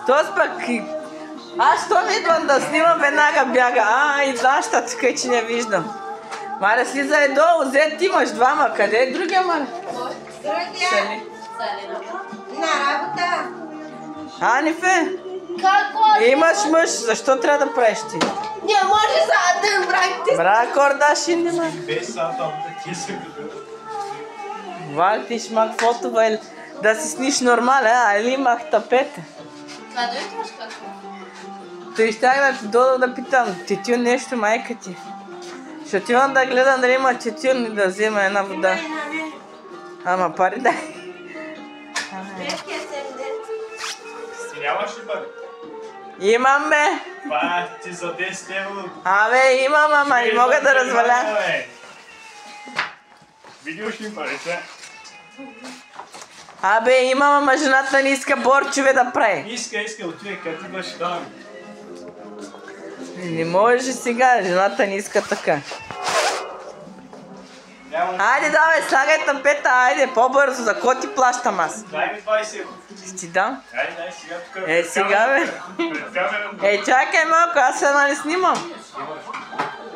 Тоест пък... Аз щом идвам да снимам, веднага бяга. И нашата тук, че не виждам. Маля, слизай долу, зет имаш двама. Къде е другия, Маля? Другия. На работа. Анифе, Какво? имаш мъж, защо трябва да правиш ти? Не може за да брак ти. Бра, Кордашин, не ма. Без сата, таки се Вали ти шмак фотова или да си сниш нормален, или имах тапете. Къде идваш какво? Той щях да ти дода да питам, тютюн нещо майка ти. Ще отивам да гледам дали има тютюн и да взема една вода. Ама пари дай. Ти нямаш ли пари? Имам бе. Това ти за 10 евро. Абе имам, ама не мога да разваля. Видиш ли пари сега? Абе имам, ама жената не иска борчове да прави. Иска, отивай, къде ти беше давам. Не може сега, жената не иска така. Айде давай, слагай тапета, айде по-бързо, за кой ти плащам аз? Дай ми 20 евро. Ще ти дам? Айде, дай сега тук. Сега бе. Пред камерата. Чакай малко, аз една не снимам. Имаш.